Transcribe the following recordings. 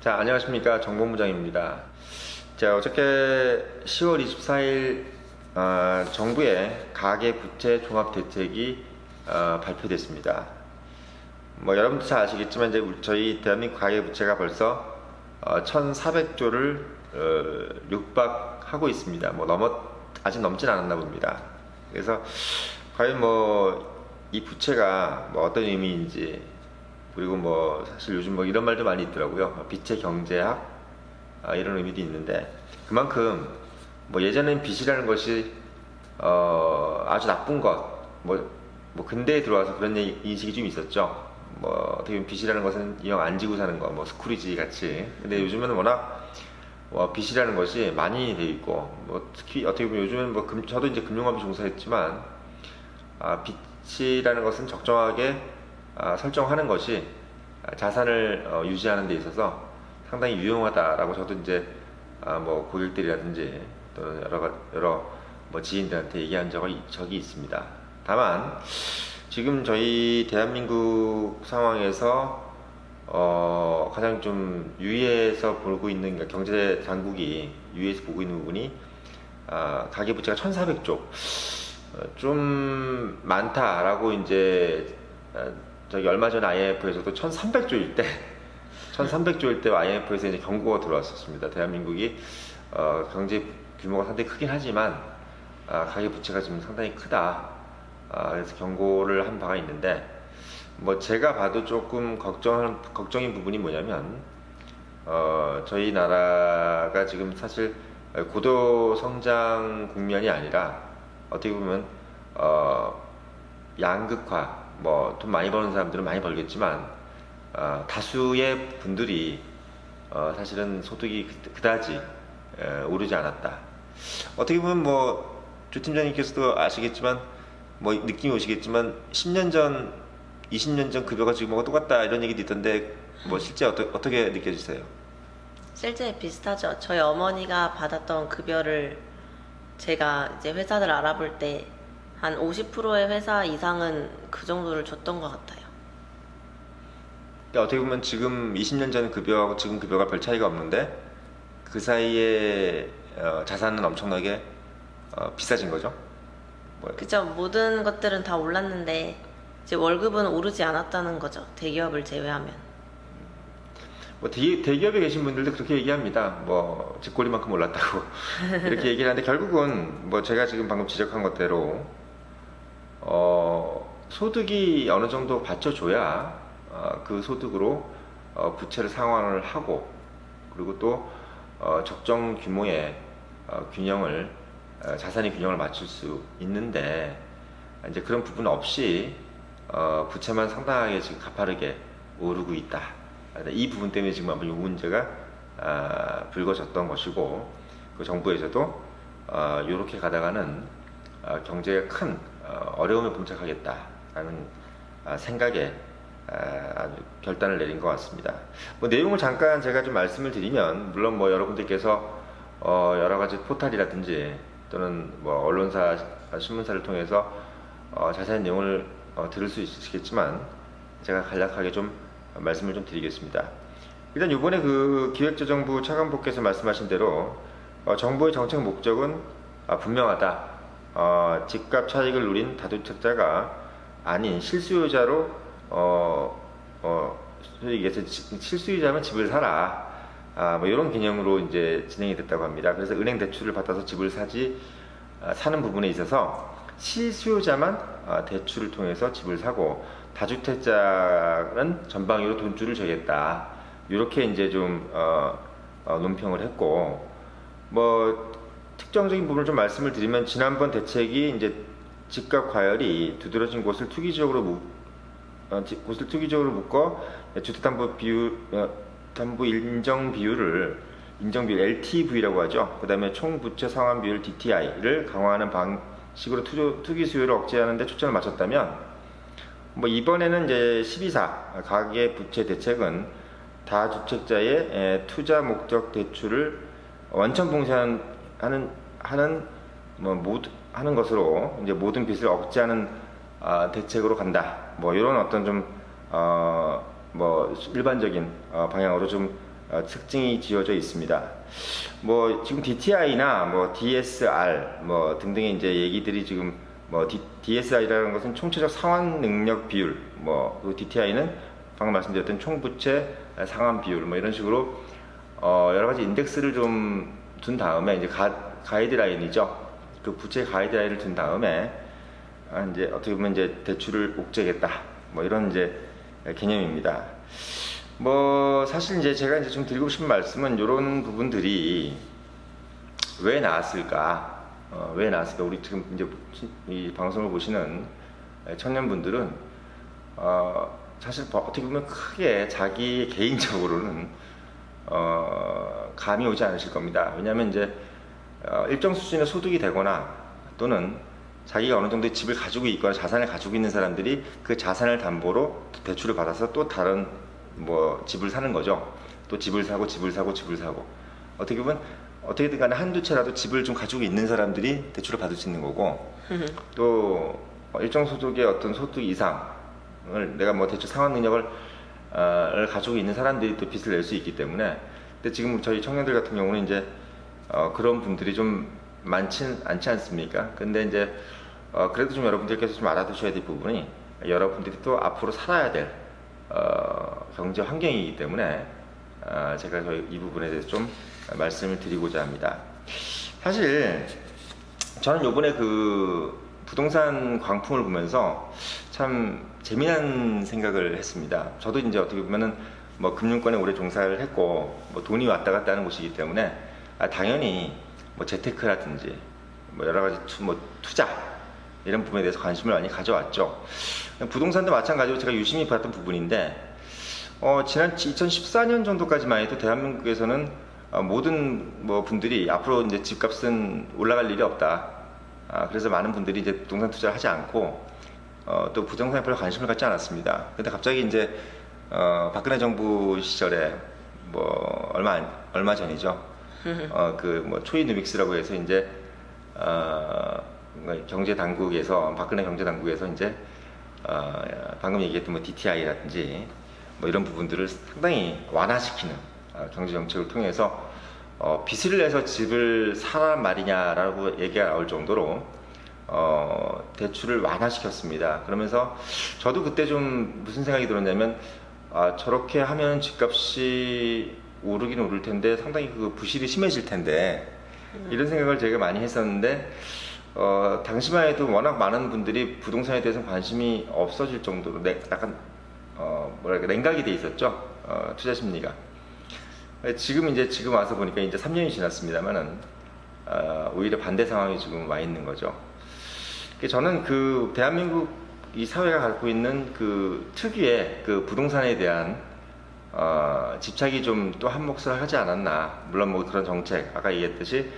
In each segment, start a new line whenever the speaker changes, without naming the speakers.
자, 안녕하십니까. 정본부장입니다. 자, 어저께 10월 24일 정부의 가계부채 종합대책이 발표됐습니다. 뭐 여러분도 잘 아시겠지만 이제 저희 대한민국 가계부채가 벌써 1,400조를 육박하고 있습니다. 아직 넘진 않았나 봅니다. 그래서 과연 뭐 이 부채가 뭐 어떤 의미인지, 그리고 뭐 사실 요즘 뭐 이런 말도 많이 있더라고요. 빛의 경제학 이런 의미도 있는데, 그만큼 뭐 예전엔 빚이라는 것이 아주 나쁜 것, 뭐 근대에 들어와서 그런 인식이 좀 있었죠. 뭐 어떻게 보면 빚이라는 것은 이 형 안 지고 사는 거, 뭐 스크루지 같이. 근데 요즘은 워낙 빚이라는 것이 많이 돼 있고, 뭐 특히 어떻게 보면 요즘은 뭐 저도 이제 금융업에 종사했지만 빚이라는 것은 적정하게 설정하는 것이 자산을 유지하는 데 있어서 상당히 유용하다라고 저도 이제 뭐 고객들이라든지 또는 여러 뭐 지인들한테 얘기한 적이 있습니다. 다만 지금 저희 대한민국 상황에서 가장 좀 유의해서 보고 있는, 그러니까 경제 당국이 유의해서 보고 있는 부분이 가계부채가 1,400조 좀 많다라고 이제 저기 얼마 전 IMF에서도 1,300조일 때 IMF에서 이제 경고가 들어왔었습니다. 대한민국이 경제 규모가 상당히 크긴 하지만 가계부채가 지금 상당히 크다. 그래서 경고를 한 바가 있는데, 뭐 제가 봐도 조금 걱정인 부분이 뭐냐면 저희 나라가 지금 사실 고도 성장 국면이 아니라 어떻게 보면 양극화, 뭐 돈 많이 버는 사람들은 많이 벌겠지만 다수의 분들이 사실은 소득이 그다지 오르지 않았다. 어떻게 보면 뭐 조 팀장님께서도 아시겠지만, 뭐 느낌이 오시겠지만 10년 전, 20년 전 급여가 지금 뭐가 똑같다 이런 얘기도 있던데, 뭐 실제 어떻게 느껴지세요?
실제 비슷하죠. 저희 어머니가 받았던 급여를 제가 이제 회사를 알아볼 때 한 50%의 회사 이상은 그 정도를 줬던 것 같아요.
그러니까 어떻게 보면 지금 20년 전 급여하고 지금 급여가 별 차이가 없는데 그 사이에 자산은 엄청나게 비싸진 거죠.
그죠. 모든 것들은 다 올랐는데 이제 월급은 오르지 않았다는 거죠. 대기업을 제외하면.
뭐 대기업에 계신 분들도 그렇게 얘기합니다. 뭐 집꼬리만큼 올랐다고 이렇게 얘기를 하는데, 결국은 뭐 제가 지금 방금 지적한 것대로 소득이 어느 정도 받쳐줘야 그 소득으로 부채를 상환을 하고, 그리고 또 적정 규모의 자산의 균형을 맞출 수 있는데, 이제 그런 부분 없이 부채만 상당하게 지금 가파르게 오르고 있다. 이 부분 때문에 지금 아마 이 문제가 불거졌던 것이고, 그 정부에서도 이렇게 가다가는 경제에 큰 어려움에 봉착하겠다라는 생각에 아주 결단을 내린 것 같습니다. 뭐 내용을 잠깐 제가 좀 말씀을 드리면, 물론 뭐 여러분들께서 여러 가지 포털이라든지 또는 뭐 언론사, 신문사를 통해서 자세한 내용을 들을 수 있으시겠지만, 제가 간략하게 좀 말씀을 좀 드리겠습니다. 일단 이번에 그 기획재정부 차관보께서 말씀하신 대로 정부의 정책 목적은 분명하다. 집값 차익을 누린 다주택자가 아닌 실수요자로 소위 얘기해서 실수요자면 집을 사라. 뭐 이런 개념으로 이제 진행이 됐다고 합니다. 그래서 은행 대출을 받아서 집을 사는 부분에 있어서 실수요자만 대출을 통해서 집을 사고, 다주택자는 전방위로 돈줄을 재겠다. 이렇게 이제 좀 논평을 했고, 뭐 특정적인 부분을 좀 말씀을 드리면, 지난번 대책이 이제 집값 과열이 두드러진 곳을 투기적으로 묶어 주택담보 인정 비율 LTV라고 하죠. 그 다음에 총부채 상환 비율 DTI를 강화하는 방식으로 투기 수요를 억제하는 데 초점을 맞췄다면, 뭐 이번에는 이제 12사 가계부채 대책은 다주택자의 투자 목적 대출을 원천 봉쇄하는 것으로 이제 모든 빚을 억제하는 대책으로 간다. 뭐 이런 어떤 좀 뭐 일반적인 방향으로 좀 특징이 지어져 있습니다. 뭐 지금 DTI나 뭐 DSR 뭐 등등의 이제 얘기들이 지금 뭐 DSR이라는 것은 총체적 상환 능력 비율, 그 DTI는 방금 말씀드렸던 총부채 상환 비율 뭐 이런 식으로 여러 가지 인덱스를 좀 둔 다음에 이제 가이드라인이죠. 그 부채 가이드라인을 둔 다음에 이제 어떻게 보면 이제 대출을 옥죄겠다 뭐 이런 이제 개념입니다. 뭐 사실 이제 제가 이제 좀 드리고 싶은 말씀은 이런 부분들이 왜 나왔을까? 왜 나왔을까? 우리 지금 이제 이 방송을 보시는 청년분들은 사실 어떻게 보면 크게 자기 개인적으로는 감이 오지 않으실 겁니다. 왜냐하면 이제 일정 수준의 소득이 되거나 또는 자기가 어느 정도의 집을 가지고 있거나 자산을 가지고 있는 사람들이 그 자산을 담보로 대출을 받아서 또 다른 뭐 집을 사는 거죠. 또 집을 사고 어떻게 보면 어떻게든 간에 한두 채라도 집을 좀 가지고 있는 사람들이 대출을 받을 수 있는 거고 또 일정 소득의 어떤 소득 이상을 내가 뭐 대출 상환 능력을 가지고 있는 사람들이 또 빚을 낼 수 있기 때문에 근데 지금 저희 청년들 같은 경우는 이제 그런 분들이 좀 많진 않지 않습니까? 근데 이제 그래도 좀 여러분들께서 좀 알아두셔야 될 부분이 여러분들이 또 앞으로 살아야 될 경제 환경이기 때문에 제가 이 부분에 대해서 좀 말씀을 드리고자 합니다. 사실 저는 요번에 그 부동산 광풍을 보면서 참 재미난 생각을 했습니다. 저도 이제 어떻게 보면은 뭐 금융권에 오래 종사를 했고 뭐 돈이 왔다 갔다 하는 곳이기 때문에 당연히 뭐 재테크라든지 뭐 여러 가지 투자 이런 부분에 대해서 관심을 많이 가져왔죠. 부동산도 마찬가지로 제가 유심히 봤던 부분인데 지난 2014년 정도까지만 해도 대한민국에서는 모든 뭐 분들이 앞으로 이제 집값은 올라갈 일이 없다. 그래서 많은 분들이 이제 부동산 투자를 하지 않고 또 부동산에 별로 관심을 갖지 않았습니다. 근데 갑자기 이제 박근혜 정부 시절에 뭐 얼마 전이죠. 그 뭐 초이 누믹스라고 해서 이제 경제 당국에서 박근혜 경제 당국에서 이제 방금 얘기했던 뭐 DTI라든지 뭐 이런 부분들을 상당히 완화시키는 경제 정책을 통해서 빚을 내서 집을 사란 말이냐라고 얘기가 나올 정도로 대출을 완화시켰습니다. 그러면서 저도 그때 좀 무슨 생각이 들었냐면 저렇게 하면 집값이 오르긴 오를 텐데 상당히 그 부실이 심해질 텐데 이런 생각을 제가 많이 했었는데 당시만 해도 워낙 많은 분들이 부동산에 대해서 관심이 없어질 정도로 약간 뭐랄까 냉각이 돼 있었죠. 투자 심리가. 지금 와서 보니까 이제 3년이 지났습니다만은 오히려 반대 상황이 지금 와 있는 거죠. 저는 그 대한민국 이 사회가 갖고 있는 그 특유의 그 부동산에 대한 집착이 좀 또 한 몫을 하지 않았나. 물론 뭐 그런 정책, 아까 얘기했듯이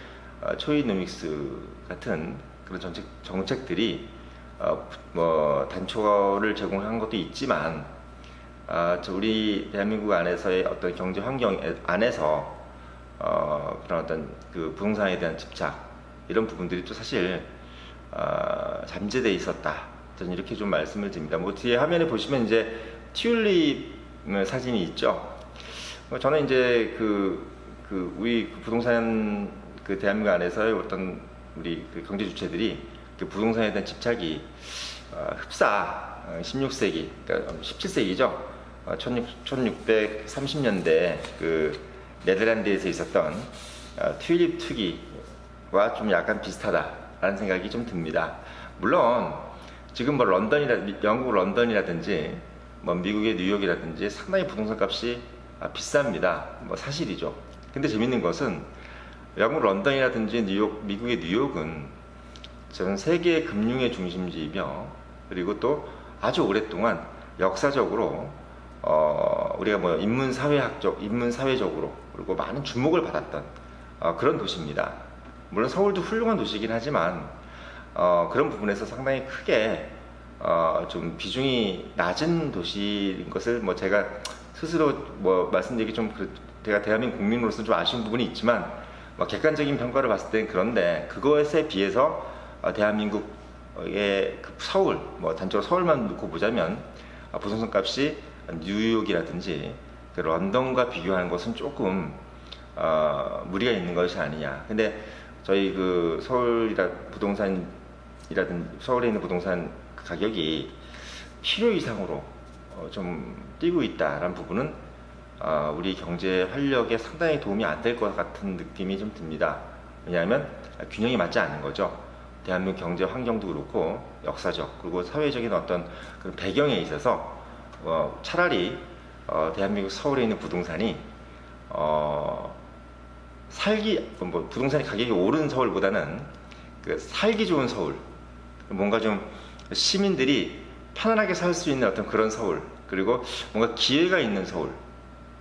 초이노믹스 같은 그런 정책들이 뭐 단초를 제공한 것도 있지만 우리 대한민국 안에서의 어떤 경제 환경 안에서 그런 어떤 그 부동산에 대한 집착 이런 부분들이 또 사실 잠재되어 있었다. 저는 이렇게 좀 말씀을 드립니다. 뭐 뒤에 화면에 보시면 이제 튤립 사진이 있죠. 저는 이제 우리 부동산 그 대한민국 안에서의 어떤 우리 그 경제 주체들이 그 부동산에 대한 집착이 흡사 16세기, 그러니까 17세기죠. 1630년대 그 네덜란드에서 있었던 튤립 투기와 좀 약간 비슷하다라는 생각이 좀 듭니다. 물론 지금 뭐 영국 런던이라든지 뭐 미국의 뉴욕이라든지 상당히 부동산 값이 비쌉니다. 뭐 사실이죠. 근데 재밌는 것은 영국 런던이라든지 미국의 뉴욕은 전 세계 금융의 중심지이며 그리고 또 아주 오랫동안 역사적으로 우리가 뭐 인문사회적으로 그리고 많은 주목을 받았던 그런 도시입니다. 물론 서울도 훌륭한 도시이긴 하지만 그런 부분에서 상당히 크게 좀 비중이 낮은 도시인 것을 뭐 제가 스스로 뭐 말씀드리기 좀 제가 대한민국 국민으로서 좀 아쉬운 부분이 있지만 뭐 객관적인 평가를 봤을 땐 그런데 그것에 비해서 대한민국의 그 서울 뭐 단적으로 서울만 놓고 보자면 부동산 값이 뉴욕이라든지 그 런던과 비교하는 것은 조금 무리가 있는 것이 아니냐. 근데 저희 그 서울에 있는 부동산 가격이 필요 이상으로 좀 뛰고 있다라는 부분은 우리 경제 활력에 상당히 도움이 안 될 것 같은 느낌이 좀 듭니다. 왜냐하면 균형이 맞지 않는 거죠. 대한민국 경제 환경도 그렇고 역사적 그리고 사회적인 어떤 그런 배경에 있어서 차라리 대한민국 서울에 있는 부동산이 부동산의 가격이 오른 서울보다는 그 살기 좋은 서울, 뭔가 좀 시민들이 편안하게 살 수 있는 어떤 그런 서울, 그리고 뭔가 기회가 있는 서울,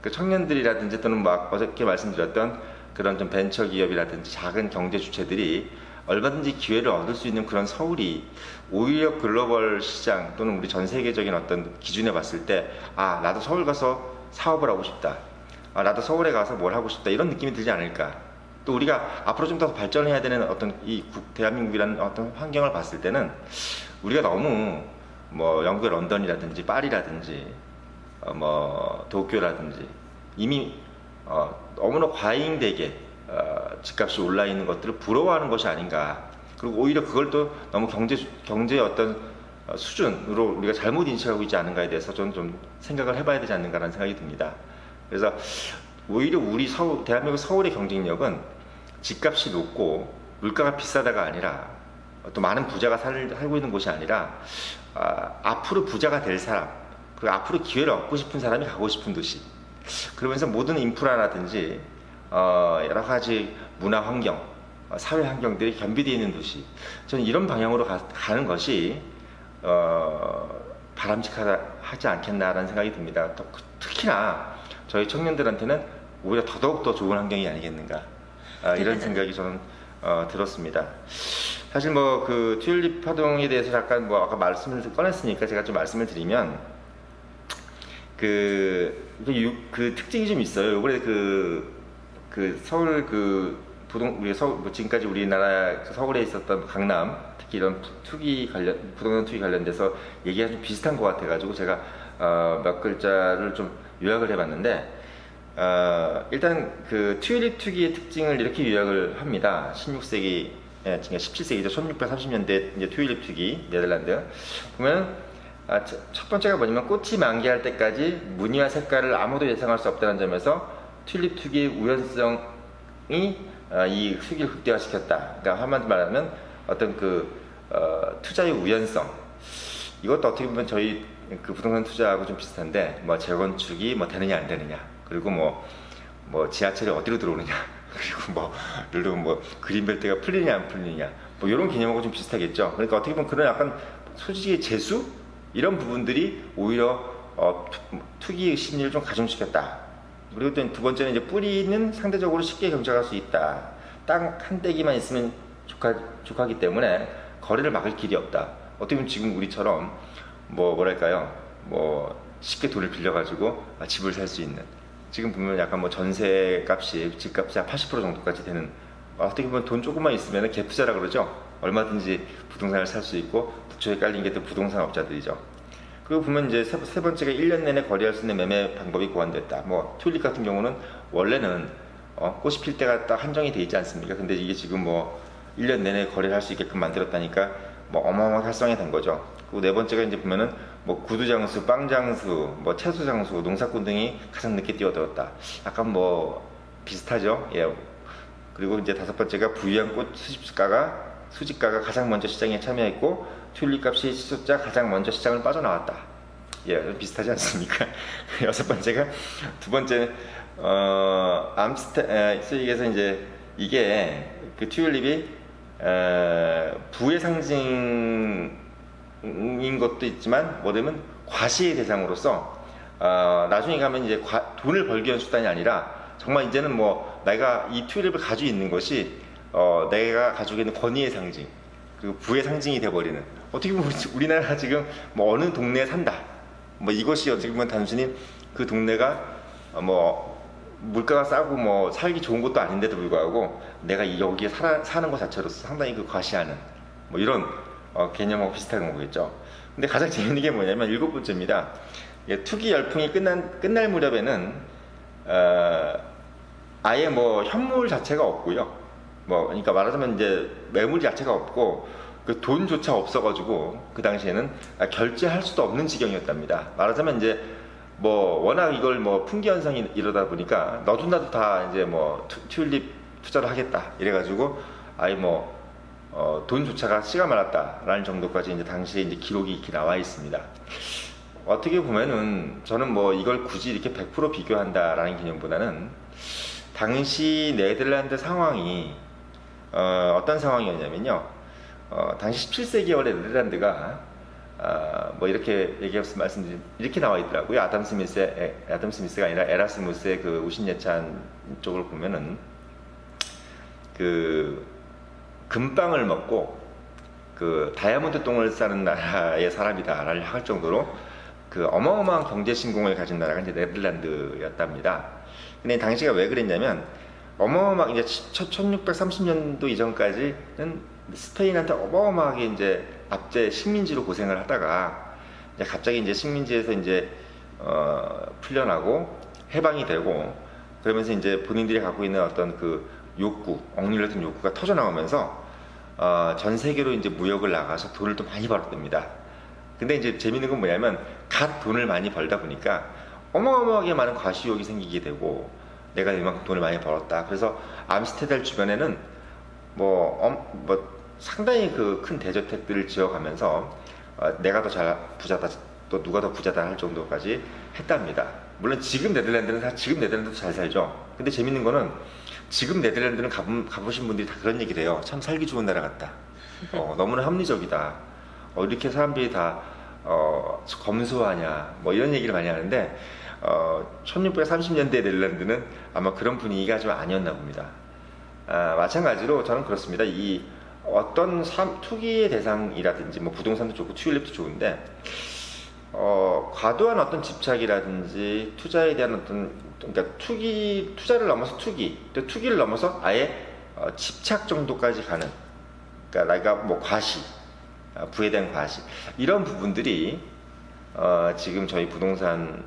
그 청년들이라든지 또는 막 어저께 말씀드렸던 그런 좀 벤처 기업이라든지 작은 경제 주체들이 얼마든지 기회를 얻을 수 있는 그런 서울이 오히려 글로벌 시장 또는 우리 전 세계적인 어떤 기준에 봤을 때 나도 서울 가서 사업을 하고 싶다, 나도 서울에 가서 뭘 하고 싶다, 이런 느낌이 들지 않을까. 또 우리가 앞으로 좀 더 발전해야 되는 어떤 대한민국이라는 어떤 환경을 봤을 때는 우리가 너무 뭐 영국의 런던이라든지 파리라든지 도쿄라든지 이미 너무나 과잉되게 집값이 올라 있는 것들을 부러워하는 것이 아닌가. 그리고 오히려 그걸 또 너무 경제의 어떤 수준으로 우리가 잘못 인식하고 있지 않은가에 대해서 저는 좀 생각을 해봐야 되지 않는가라는 생각이 듭니다. 그래서 오히려 대한민국 서울의 경쟁력은 집값이 높고 물가가 비싸다가 아니라 또 많은 부자가 살고 있는 곳이 아니라 앞으로 부자가 될 사람, 그리고 앞으로 기회를 얻고 싶은 사람이 가고 싶은 도시, 그러면서 모든 인프라라든지 여러 가지 문화 환경, 사회 환경들이 겸비되어 있는 도시, 저는 이런 방향으로 가는 것이 바람직하지 않겠나라는 생각이 듭니다. 특히나 저희 청년들한테는 오히려 더더욱 더 좋은 환경이 아니겠는가, 이런 생각이 저는 들었습니다. 사실 뭐 그 튤립 파동에 대해서 잠깐 아까 말씀을 꺼냈으니까 제가 좀 말씀을 드리면 그 특징이 좀 있어요. 요번에 서울 지금까지 우리나라 서울에 있었던 강남, 특히 이런 부동산 투기 관련돼서 얘기가 좀 비슷한 것 같아가지고 제가 몇 글자를 좀 요약을 해봤는데, 일단 그 튤립 투기의 특징을 이렇게 요약을 합니다. 16세기, 그러니까 17세기죠. 1630년대 이제 튤립 투기, 네덜란드. 보면 첫 번째가 뭐냐면 꽃이 만개할 때까지 무늬와 색깔을 아무도 예상할 수 없다는 점에서 튤립 투기의 우연성이 이 투기를 극대화시켰다. 그러니까 한마디로 말하면 어떤 투자의 우연성. 이것도 어떻게 보면 저희 그 부동산 투자하고 좀 비슷한데, 재건축이 되느냐 안 되느냐, 그리고 지하철이 어디로 들어오느냐, 그리고 그린벨트가 풀리냐 안 풀리냐, 이런 개념하고 좀 비슷하겠죠. 그러니까 어떻게 보면 그런 약간 소지의 재수, 이런 부분들이 오히려 투기 심리를 좀 가중시켰다. 그리고 또 두 번째는 이제 뿌리는 상대적으로 쉽게 경작할 수 있다. 땅 한 떼기만 있으면 족하기 때문에 거래를 막을 길이 없다. 어떻게 보면 지금 우리처럼 쉽게 돈을 빌려가지고 집을 살 수 있는, 지금 보면 약간 전세값이 집값이 한 80% 정도까지 되는, 어떻게 보면 돈 조금만 있으면 갭투자라 그러죠. 얼마든지 부동산을 살 수 있고 부초에 깔린 게 또 부동산 업자들이죠. 그리고 보면 이제 세 번째가 1년 내내 거래할 수 있는 매매 방법이 고안됐다. 튤립 같은 경우는 원래는 꽃이 필 때가 딱 한정이 돼 있지 않습니까? 근데 이게 지금 1년 내내 거래를 할 수 있게끔 만들었다니까 어마어마하게 활성화된 거죠. 그리고 네 번째가 이제 보면은 구두 장수, 빵 장수, 채소 장수, 농사꾼 등이 가장 늦게 뛰어들었다. 약간 비슷하죠. 예. 그리고 이제 다섯 번째가 부유한 꽃 수집가가 가장 먼저 시장에 참여했고 튤립 값이 치솟자 가장 먼저 시장을 빠져나왔다. 예, 비슷하지 않습니까? 여섯 번째가, 두 번째 암스테르담에서 이제 이게 그 튤립이 부의 상징인 것도 있지만 뭐냐면 과시의 대상으로서 나중에 가면 이제 돈을 벌기 위한 수단이 아니라 정말 이제는 내가 이 튤립을 가지고 있는 것이 내가 가지고 있는 권위의 상징, 그리고 부의 상징이 돼버리는, 어떻게 보면 우리나라가 지금 어느 동네에 산다, 이것이 어떻게 보면 단순히 그 동네가 물가가 싸고 살기 좋은 것도 아닌데도 불구하고 내가 여기에 사는 것 자체로서 상당히 과시하는 이런 개념하고 비슷한 거겠죠. 근데 가장 재밌는 게 뭐냐면 일곱 번째입니다. 이게 투기 열풍이 끝날 무렵에는 아예 뭐 현물 자체가 없고요. 뭐 그러니까 말하자면 이제 매물 자체가 없고 그 돈조차 없어가지고 그 당시에는 결제할 수도 없는 지경이었답니다. 말하자면 이제 뭐 워낙 이걸 뭐 풍기 현상이 이러다 보니까 너도 나도 다 이제 뭐 튤립 투자를 하겠다 이래가지고 아예 뭐 돈조차가 씨가 말랐다라는 정도까지 이제 당시에 이제 기록이 이렇게 나와 있습니다. 어떻게 보면은 저는 뭐 이걸 굳이 이렇게 100% 비교한다라는 개념보다는 당시 네덜란드 상황이 어떤 상황이었냐면요. 당시 17세기의 네덜란드가 뭐 이렇게 얘기해서 말씀드린 이렇게 나와 있더라고요. 아담 스미스가 아니라 에라스무스의 그 우신예찬 쪽을 보면은 그 금빵을 먹고 그 다이아몬드 똥을 싸는 나라의 사람이다라고 할 정도로 그 어마어마한 경제 신공을 가진 나라가 이제 네덜란드였답니다. 근데 당시가 왜 그랬냐면 어마어마하게 이제 1630년도 이전까지는 스페인한테 어마어마하게 이제 압제 식민지로 고생을 하다가 이제 갑자기 이제 식민지에서 이제 풀려나고 해방이 되고 그러면서 이제 본인들이 갖고 있는 어떤 그 욕구, 억눌렸던 욕구가 터져 나오면서 전 세계로 이제 무역을 나가서 돈을 또 많이 벌었답니다. 근데 이제 재밌는 건 뭐냐면 갓 돈을 많이 벌다 보니까 어마어마하게 많은 과시욕이 생기게 되고 내가 이만큼 돈을 많이 벌었다. 그래서 암스테르담 주변에는 뭐 상당히 그 큰 대저택들을 지어가면서 내가 더 부자다, 또 누가 더 부자다 할 정도까지 했답니다. 물론 지금 네덜란드도 잘 살죠. 근데 재밌는 거는 지금 네덜란드는 가보신 분들이 다 그런 얘기를 해요. 참 살기 좋은 나라 같다. 너무나 합리적이다. 이렇게 사람들이 다 검소하냐 뭐 이런 얘기를 많이 하는데 1630년대 네덜란드는 아마 그런 분위기가 좀 아니었나 봅니다. 마찬가지로 저는 그렇습니다. 이 어떤 투기의 대상이라든지 뭐 부동산도 좋고 튤립도 좋은데 과도한 어떤 집착이라든지 투자에 대한 어떤 그러니까 투자를 넘어서 또 투기를 넘어서 아예 집착 정도까지 가는 그러니까 뭐 과시 부에 대한 과시 이런 부분들이 지금 저희 부동산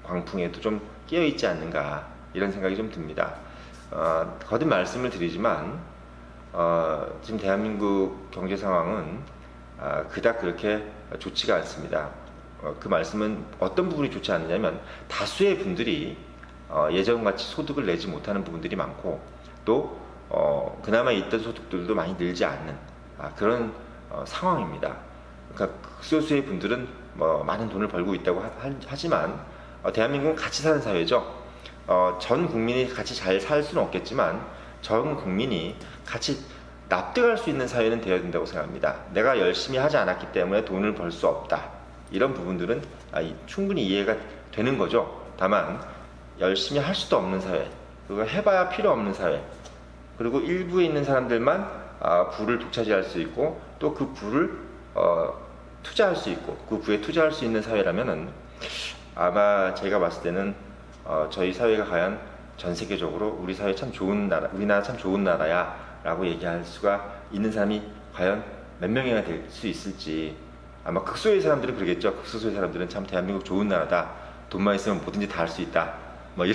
광풍에도 좀 끼어 있지 않는가 이런 생각이 좀 듭니다. 거듭 말씀을 드리지만 지금 대한민국 경제 상황은 그닥 그렇게 좋지가 않습니다. 그 말씀은 어떤 부분이 좋지 않느냐면 다수의 분들이 예전같이 소득을 내지 못하는 부분들이 많고 또 그나마 있던 소득들도 많이 늘지 않는 그런 상황입니다. 그러니까 극소수의 분들은 뭐 많은 돈을 벌고 있다고 하지만 대한민국은 같이 사는 사회죠. 전 국민이 같이 잘 살 수는 없겠지만 전 국민이 같이 납득할 수 있는 사회는 되어야 된다고 생각합니다. 내가 열심히 하지 않았기 때문에 돈을 벌 수 없다. 이런 부분들은 충분히 이해가 되는 거죠. 다만 열심히 할 수도 없는 사회, 그거 해봐야 필요 없는 사회, 그리고 일부에 있는 사람들만 부를 독차지할 수 있고 또 그 부를 투자할 수 있고 그 부에 투자할 수 있는 사회라면은 아마 제가 봤을 때는 저희 사회가 과연 전 세계적으로 우리 사회 참 좋은 나라, 우리나라 참 좋은 나라야 라고 얘기할 수가 있는 사람이 과연 몇 명이나 될 수 있을지 아마 극소의 사람들은 그러겠죠. 극소수의 사람들은 참 대한민국 좋은 나라다. 돈만 있으면 뭐든지 다 할 수 있다. 뭐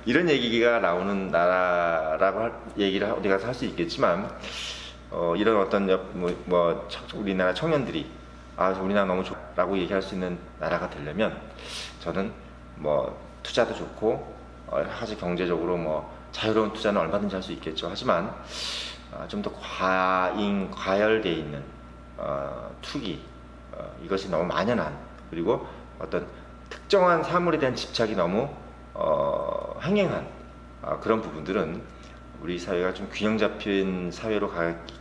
이런 얘기가 나오는 나라라고 얘기를 어디 가서 할 수 있겠지만 이런 어떤 우리나라 청년들이 우리나라 너무 좋다라고 얘기할 수 있는 나라가 되려면 저는 뭐 투자도 좋고 사실 경제적으로 뭐 자유로운 투자는 얼마든지 할 수 있겠죠. 하지만 좀 더 과열되어 있는 투기 이것이 너무 만연한 그리고 어떤 특정한 사물에 대한 집착이 너무 횡행한 그런 부분들은 우리 사회가 좀 균형 잡힌 사회로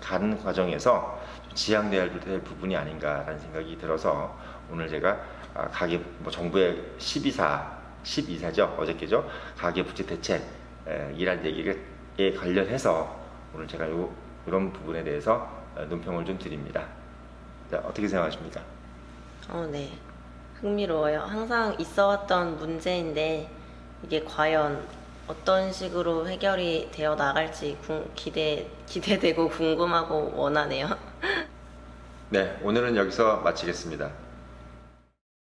가는 과정에서 좀 지양돼야 될 부분이 아닌가라는 생각이 들어서 오늘 제가 가계 정부의 12사죠 어저께죠 가계부채 대책이란 얘기에 관련해서 오늘 제가 이런 부분에 대해서 논평을 좀 드립니다. 자, 어떻게 생각하십니까?
네. 흥미로워요. 항상 있어왔던 문제인데 이게 과연 어떤 식으로 해결이 되어 나갈지 기대되고 궁금하고 원하네요.
네, 오늘은 여기서 마치겠습니다.